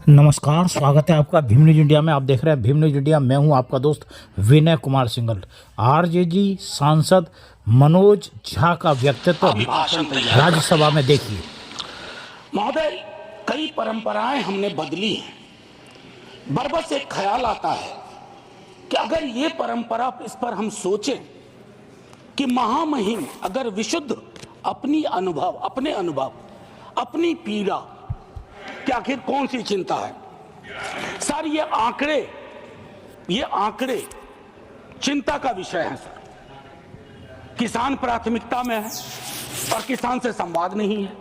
नमस्कार, स्वागत है आपका भीम न्यूज इंडिया में। आप देख रहे हैं भीम न्यूज इंडिया। मैं हूं आपका दोस्त विनय कुमार सिंघल। आरजेडी सांसद मनोज झा का व्यक्तित्व राज्यसभा में देखिए। महोदय, कई परंपराएं हमने बदली हैं। बरबस एक ख्याल आता है कि अगर ये परंपरा, इस पर हम सोचें कि महामहिम अगर विशुद्ध अपने अनुभव अपनी पीड़ा कि आखिर कौन सी चिंता है। सर, ये आंकड़े चिंता का विषय है। सर, किसान प्राथमिकता में है और किसान से संवाद नहीं है।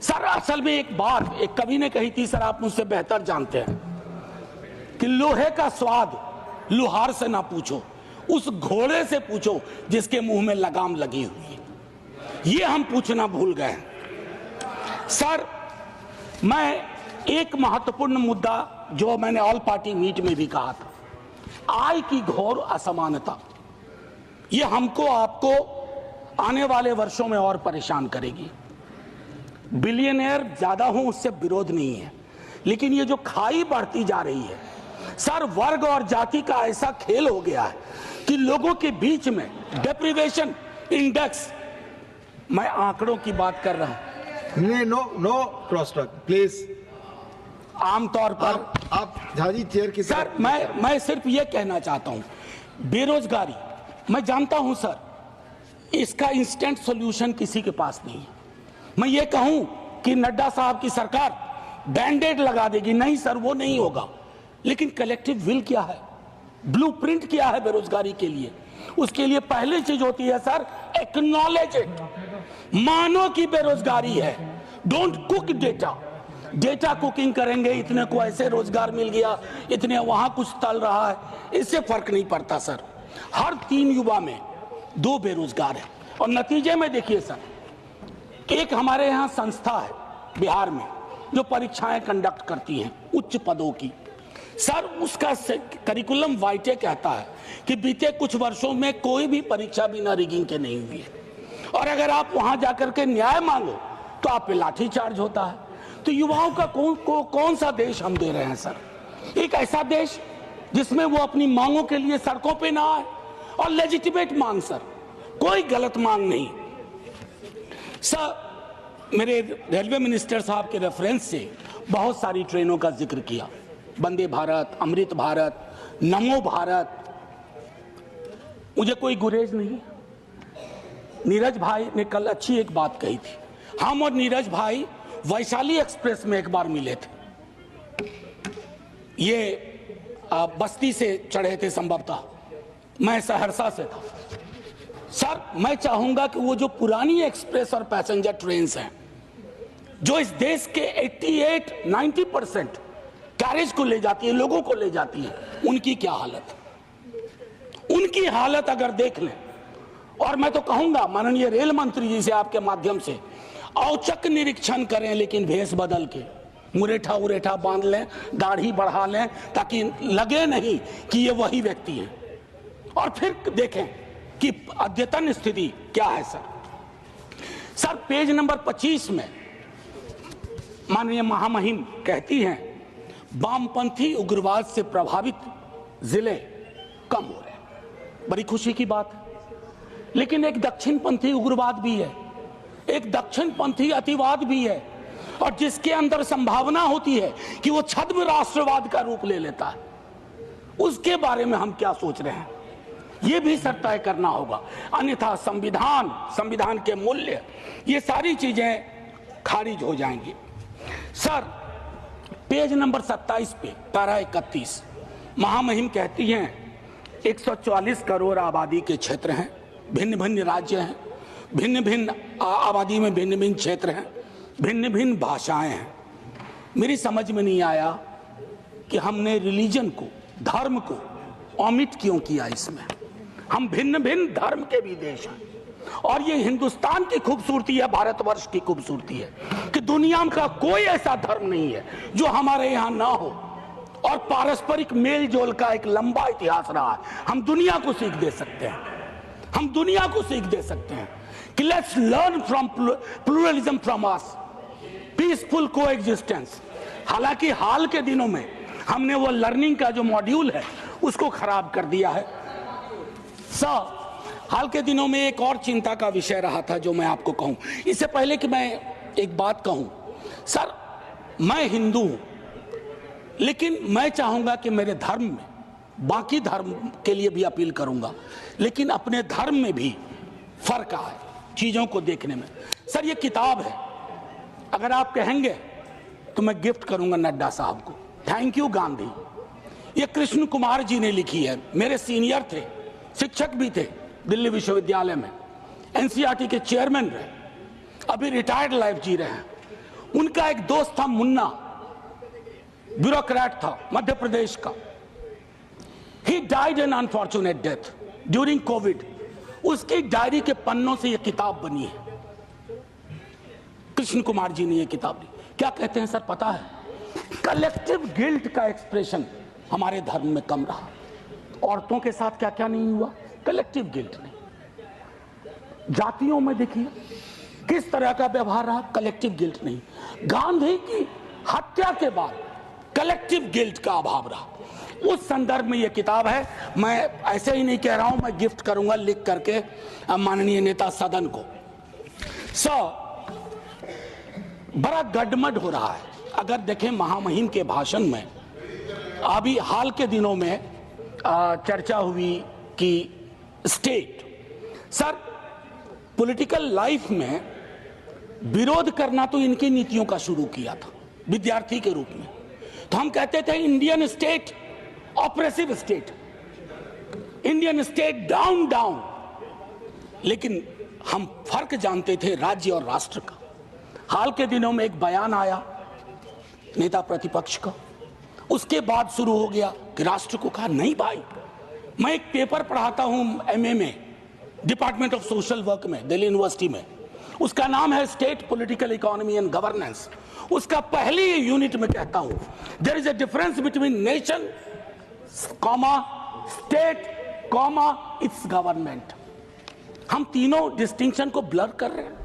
सर, असल में एक कवि ने कही थी, सर आप मुझसे बेहतर जानते हैं, कि लोहे का स्वाद लुहार से ना पूछो, उस घोड़े से पूछो जिसके मुंह में लगाम लगी हुई है। ये हम पूछना भूल गए हैं। सर, मैं एक महत्वपूर्ण मुद्दा जो मैंने ऑल पार्टी मीट में भी कहा था, आय की घोर असमानता, ये हमको आपको आने वाले वर्षों में और परेशान करेगी। बिलियनियर ज्यादा हो उससे विरोध नहीं है, लेकिन ये जो खाई बढ़ती जा रही है, सर वर्ग और जाति का ऐसा खेल हो गया है कि लोगों के बीच में डेप्रिवेशन इंडेक्स, मैं आंकड़ों की बात कर रहा हूं। No cross talk please. आमतौर पर आप झाजी चेयर की सर, मैं सिर्फ ये कहना चाहता हूं, बेरोजगारी, मैं जानता हूं सर, इसका इंस्टेंट सॉल्यूशन किसी के पास नहीं है। मैं ये कहूं कि नड्डा साहब की सरकार बैंडेड लगा देगी, नहीं सर, वो नहीं होगा। लेकिन कलेक्टिव विल क्या है, ब्लूप्रिंट क्या है बेरोजगारी के लिए? उसके लिए पहली चीज होती है सर, एक्नॉलेज इट, मानो कि बेरोजगारी है। डोंट कुक डेटा कुकिंग करेंगे, इतने को ऐसे रोजगार मिल गया, इतने वहां कुछ तल रहा है, इससे फर्क नहीं पड़ता सर। हर 3 युवा में 2 बेरोजगार है। और नतीजे में देखिए सर, एक हमारे यहां संस्था है बिहार में जो परीक्षाएं कंडक्ट करती हैं उच्च पदों की। सर, उसका करिकुलम वाइटे कहता है कि बीते कुछ वर्षों में कोई भी परीक्षा बिना रिगिंग के नहीं हुई है, और अगर आप वहां जाकर के न्याय मांगो तो आप पे लाठी चार्ज होता है। तो युवाओं का कौन सा देश हम दे रहे हैं सर? एक ऐसा देश जिसमें वो अपनी मांगों के लिए सड़कों पे ना आए, और लेजिटिमेट मांग सर, कोई गलत मांग नहीं। सर, मेरे रेलवे मिनिस्टर साहब के रेफरेंस से बहुत सारी ट्रेनों का जिक्र किया, वंदे भारत, अमृत भारत, नमो भारत। मुझे कोई गुरेज नहीं। नीरज भाई ने कल अच्छी एक बात कही थी, हम और नीरज भाई वैशाली एक्सप्रेस में एक बार मिले थे। ये बस्ती से चढ़े थे संभवतः, मैं सहरसा से था। सर, मैं चाहूंगा कि वो जो पुरानी एक्सप्रेस और पैसेंजर ट्रेन हैं जो इस देश के 88-90% कैरेज को ले जाती है, लोगों को ले जाती है, उनकी क्या हालत है? उनकी हालत अगर देख लें, और मैं तो कहूंगा माननीय रेल मंत्री जी से आपके माध्यम से औचक निरीक्षण करें, लेकिन भेष बदल के मुरेठा उरेठा बांध लें, दाढ़ी बढ़ा लें, ताकि लगे नहीं कि ये वही व्यक्ति है, और फिर देखें कि अद्यतन स्थिति क्या है सर। सर, पेज नंबर 25 में माननीय महामहिम कहती हैं, वामपंथी उग्रवाद से प्रभावित जिले कम हो रहे हैं। बड़ी खुशी की बात है। लेकिन एक दक्षिणपंथी उग्रवाद भी है, एक दक्षिणपंथी अतिवाद भी है, और जिसके अंदर संभावना होती है कि वो छद्म राष्ट्रवाद का रूप ले लेता है। उसके बारे में हम क्या सोच रहे हैं, ये भी सर तय करना होगा, अन्यथा संविधान के मूल्य, ये सारी चीजें खारिज हो जाएंगी। सर, पेज नंबर 27 पे पैरा 31 महामहिम कहती हैं 144 करोड़ आबादी के क्षेत्र हैं, भिन्न भिन्न राज्य हैं, भिन्न भिन्न आबादी में भिन्न भिन्न क्षेत्र हैं, भिन्न भिन्न भाषाएं हैं। मेरी समझ में नहीं आया कि हमने रिलीजन को, धर्म को ओमिट क्यों किया इसमें। हम भिन्न भिन्न धर्म के भी देश हैं, और ये हिंदुस्तान की खूबसूरती है, भारतवर्ष की खूबसूरती है कि दुनिया का कोई ऐसा धर्म नहीं है जो हमारे यहाँ ना हो, और पारस्परिक मेल जोल का एक लंबा इतिहास रहा है। हम दुनिया को सीख दे सकते हैं, हम दुनिया को सीख दे सकते हैं कि let's learn from pluralism from us, peaceful coexistence, हालांकि हाल के दिनों में हमने वो लर्निंग का जो मॉड्यूल है उसको खराब कर दिया है। सर, हाल के दिनों में एक और चिंता का विषय रहा था जो मैं आपको कहूं। इससे पहले कि मैं एक बात कहूं, सर मैं हिंदू हूं, लेकिन मैं चाहूंगा कि मेरे धर्म में, बाकी धर्म के लिए भी अपील करूंगा, लेकिन अपने धर्म में भी फर्क आए चीजों को देखने में। सर ये किताब है, अगर आप कहेंगे तो मैं गिफ्ट करूंगा नड्डा साहब को। Thank you Gandhi. ये कृष्ण कुमार जी ने लिखी है, मेरे सीनियर थे, शिक्षक भी थे दिल्ली विश्वविद्यालय में, एनसीईआरटी के चेयरमैन रहे, अभी रिटायर्ड लाइफ जी रहे हैं। उनका एक दोस्त था मुन्ना, ब्यूरोक्रेट था मध्य प्रदेश का। He died an unfortunate death during Covid. उसकी डायरी के पन्नों से यह किताब बनी है। कृष्ण कुमार जी ने यह किताब ली। क्या कहते हैं सर पता है? कलेक्टिव गिल्ट का एक्सप्रेशन हमारे धर्म में कम रहा। औरतों के साथ क्या क्या नहीं हुआ, कलेक्टिव गिल्ट नहीं। जातियों में देखिए किस तरह का व्यवहार रहा, कलेक्टिव गिल्ट नहीं। गांधी की हत्या के बाद कलेक्टिव गिल्ट का अभाव रहा। उस संदर्भ में यह किताब है। मैं ऐसे ही नहीं कह रहा हूं, मैं गिफ्ट करूंगा लिख करके माननीय नेता सदन को। बड़ा गडमड हो रहा है। अगर देखें महामहिम के भाषण में, अभी हाल के दिनों में चर्चा हुई कि स्टेट, सर पॉलिटिकल लाइफ में विरोध करना तो इनकी नीतियों का शुरू किया था विद्यार्थी के रूप में। तो हम कहते थे Indian state oppressive state, Indian state down down, लेकिन हम फर्क जानते थे राज्य और राष्ट्र का। हाल के दिनों में एक बयान आया नेता प्रतिपक्ष का, उसके बाद शुरू हो गया कि राष्ट्र को कहा नहीं भाई। मैं एक पेपर पढ़ाता हूं एमए में, डिपार्टमेंट ऑफ सोशल वर्क में, दिल्ली यूनिवर्सिटी में। उसका नाम है state political economy and governance. उसका पहली यूनिट में कहता हूं there is a difference between nation comma state comma it's government. हम तीनों डिस्टिंक्शन को ब्लर कर रहे हैं।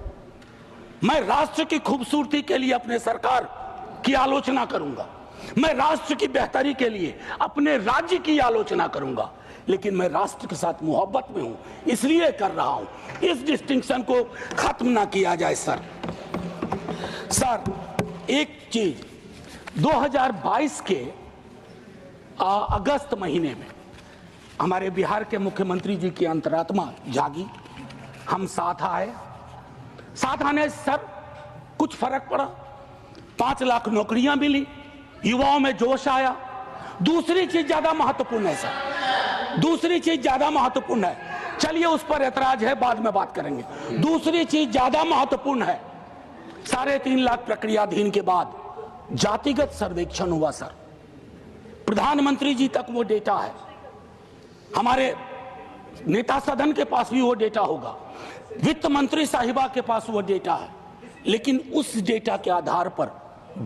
मैं राष्ट्र की खूबसूरती के लिए अपने सरकार की आलोचना करूंगा, मैं राष्ट्र की बेहतरी के लिए अपने राज्य की आलोचना करूंगा, लेकिन मैं राष्ट्र के साथ मोहब्बत में हूं, इसलिए कर रहा हूं। इस डिस्टिंक्शन को खत्म ना किया जाए सर। एक चीज 2022 के अगस्त महीने में हमारे बिहार के मुख्यमंत्री जी की अंतरात्मा जागी, हम साथ आए। साथ आने सर कुछ फर्क पड़ा, 5 लाख नौकरियां मिली, युवाओं में जोश आया। दूसरी चीज ज्यादा महत्वपूर्ण है सर, दूसरी चीज ज्यादा महत्वपूर्ण है। चलिए उस पर ऐतराज है, बाद में बात करेंगे। दूसरी चीज ज्यादा महत्वपूर्ण है, 3.5 लाख प्रक्रियाधीन के बाद जातिगत सर्वेक्षण हुआ सर। प्रधानमंत्री जी तक वो डेटा है, हमारे नेता सदन के पास भी वो डेटा होगा, वित्त मंत्री साहिबा के पास वो डेटा है, लेकिन उस डेटा के आधार पर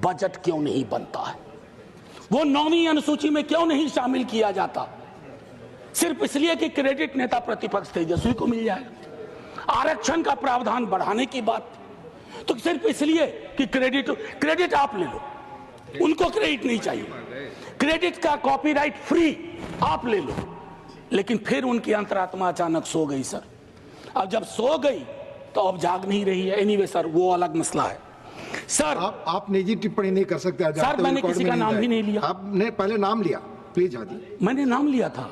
बजट क्यों नहीं बनता है? वो 9वीं अनुसूची में क्यों नहीं शामिल किया जाता? सिर्फ इसलिए कि क्रेडिट नेता प्रतिपक्ष तेजस्वी को मिल जाएगा। आरक्षण का प्रावधान बढ़ाने की बात तो सिर्फ इसलिए कि क्रेडिट आप ले लो, उनको क्रेडिट नहीं चाहिए, क्रेडिट का कॉपीराइट फ्री आप ले लो। लेकिन फिर उनकी अंतरात्मा अचानक सो गई सर। अब जब सो गई तो अब जाग नहीं रही है। एनीवे सर, वो अलग मसला है सर। आप निजी टिप्पणी नहीं कर सकते सर, मैंने किसी का नाम भी नहीं लिया। आपने पहले नाम लिया, प्लीज हादी। मैंने नाम लिया था,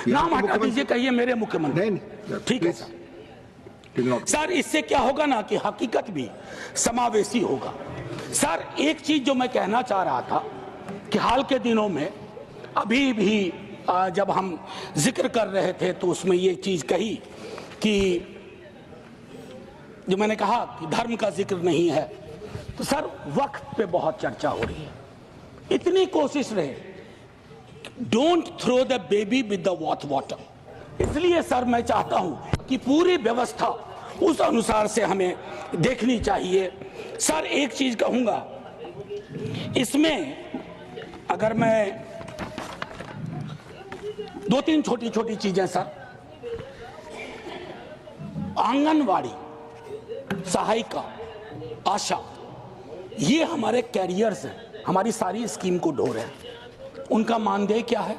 नाम हटा दीजिए, कहिए मेरे मुख्यमंत्री। नहीं, ठीक है सर। इससे क्या होगा ना कि हकीकत भी समावेशी होगा। सर एक चीज जो मैं कहना चाह रहा था कि हाल के दिनों में अभी भी जब हम जिक्र कर रहे थे तो उसमें ये चीज कही कि जो मैंने कहा कि धर्म का जिक्र नहीं है, तो सर वक्त पे बहुत चर्चा हो रही है। इतनी कोशिश रहे, don't throw the baby with the bath water. इसलिए सर मैं चाहता हूं कि पूरी व्यवस्था उस अनुसार से हमें देखनी चाहिए। सर एक चीज कहूंगा, इसमें अगर मैं 2-3 छोटी छोटी चीजें सर, आंगनवाड़ी, सहायिका, आशा, ये हमारे कैरियर्स हैं। हमारी सारी स्कीम को ढो रहे हैं। उनका मानदेय क्या है?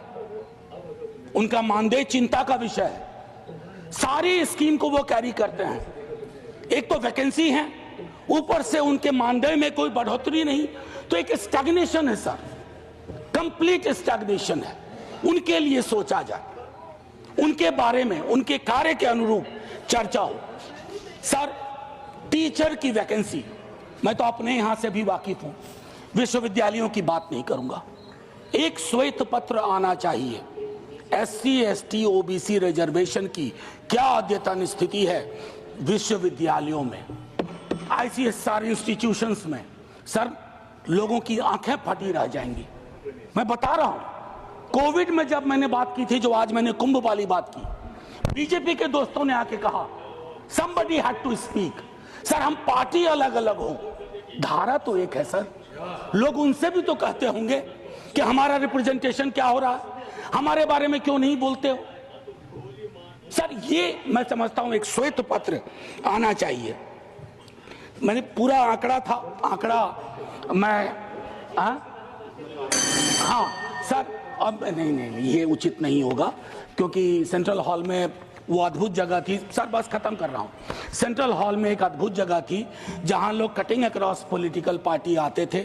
उनका मानदेय चिंता का विषय है। सारी स्कीम को वो कैरी करते हैं। एक तो वैकेंसी है, ऊपर से उनके मानदेय में कोई बढ़ोतरी नहीं, तो एक स्टैग्नेशन है सर, कंप्लीट स्टैग्नेशन है। उनके लिए सोचा जाए, उनके बारे में, उनके कार्य के अनुरूप चर्चा हो। सर, टीचर की वैकेंसी, मैं तो अपने यहां से भी वाकिफ हूं, विश्वविद्यालयों की बात नहीं करूंगा। एक श्वेत पत्र आना चाहिए, एससी एसटी ओबीसी रिजर्वेशन की क्या अद्यतन स्थिति है विश्वविद्यालयों में, आईसीएसआर इंस्टीट्यूशंस में। सर, लोगों की आंखें फटी रह जाएंगी। मैं बता रहा हूं, कोविड में जब मैंने बात की थी, जो आज मैंने कुंभ वाली बात की, बीजेपी के दोस्तों ने आके कहा somebody had to speak। Sir, हम पार्टी अलग अलग हो, धारा तो एक है सर। लोग उनसे भी तो कहते होंगे कि हमारा रिप्रेजेंटेशन क्या हो रहा है, हमारे बारे में क्यों नहीं बोलते हो। सर, ये मैं समझता हूं एक श्वेत पत्र आना चाहिए। मैंने पूरा आंकड़ा था, आंकड़ा मैं हाँ सर, अब नहीं, ये उचित नहीं होगा, क्योंकि सेंट्रल हॉल में वो अद्भुत जगह थी। सर, बस खत्म कर रहा हूँ। सेंट्रल हॉल में एक अद्भुत जगह थी जहां लोग कटिंग अक्रॉस पॉलिटिकल पार्टी आते थे।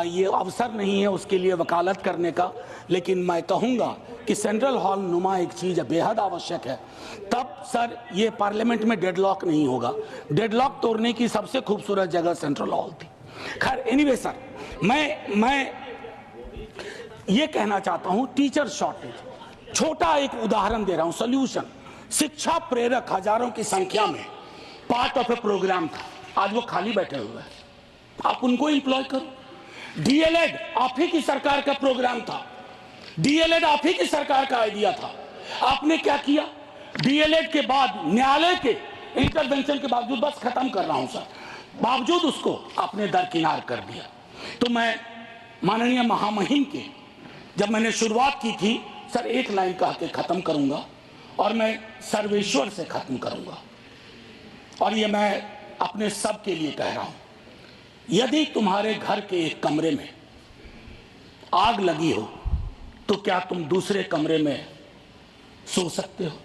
ये अवसर नहीं है उसके लिए वकालत करने का, लेकिन मैं कहूँगा कि सेंट्रल हॉल नुमा एक चीज़ बेहद आवश्यक है। तब सर ये पार्लियामेंट में डेडलॉक नहीं होगा। डेडलॉक तोड़ने की सबसे खूबसूरत जगह सेंट्रल हॉल थी। खैर, एनीवे सर, मैं ये कहना चाहता हूँ, टीचर शॉर्टेज, छोटा एक उदाहरण दे रहा हूँ, सोल्यूशन। शिक्षा प्रेरक हजारों की संख्या में पार्ट ऑफ ए प्रोग्राम था, आज वो खाली बैठे हुए हैं, आप उनको एम्प्लॉय करो। डीएलएड आप ही की सरकार का प्रोग्राम था, डीएलएड आप ही की सरकार का आइडिया था, आपने क्या किया? डीएलएड के बाद न्यायालय के इंटरवेंशन के बावजूद, बस खत्म कर रहा हूं सर, बावजूद उसको आपने दरकिनार कर दिया। तो मैं माननीय महामहिम के, जब मैंने शुरुआत की थी सर, एक लाइन कह के खत्म करूंगा, और मैं सर्वेश्वर से खत्म करूंगा, और ये मैं अपने सब के लिए कह रहा हूं। यदि तुम्हारे घर के एक कमरे में आग लगी हो, तो क्या तुम दूसरे कमरे में सो सकते हो?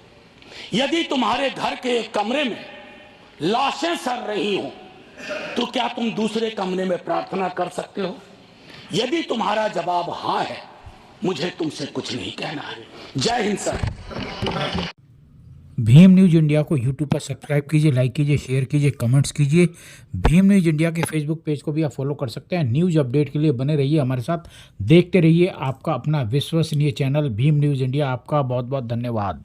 यदि तुम्हारे घर के एक कमरे में लाशें सड़ रही हो, तो क्या तुम दूसरे कमरे में प्रार्थना कर सकते हो? यदि तुम्हारा जवाब हाँ है, मुझे तुमसे कुछ नहीं कहना है। जय Hind sir. Bhim news India को यूट्यूब पर सब्सक्राइब कीजिए, लाइक कीजिए, शेयर कीजिए, कमेंट्स कीजिए। भीम न्यूज़ इंडिया के फेसबुक पेज को भी आप फॉलो कर सकते हैं। न्यूज़ अपडेट के लिए बने रहिए हमारे साथ, देखते रहिए आपका अपना विश्वसनीय चैनल भीम न्यूज़ इंडिया। आपका बहुत बहुत धन्यवाद।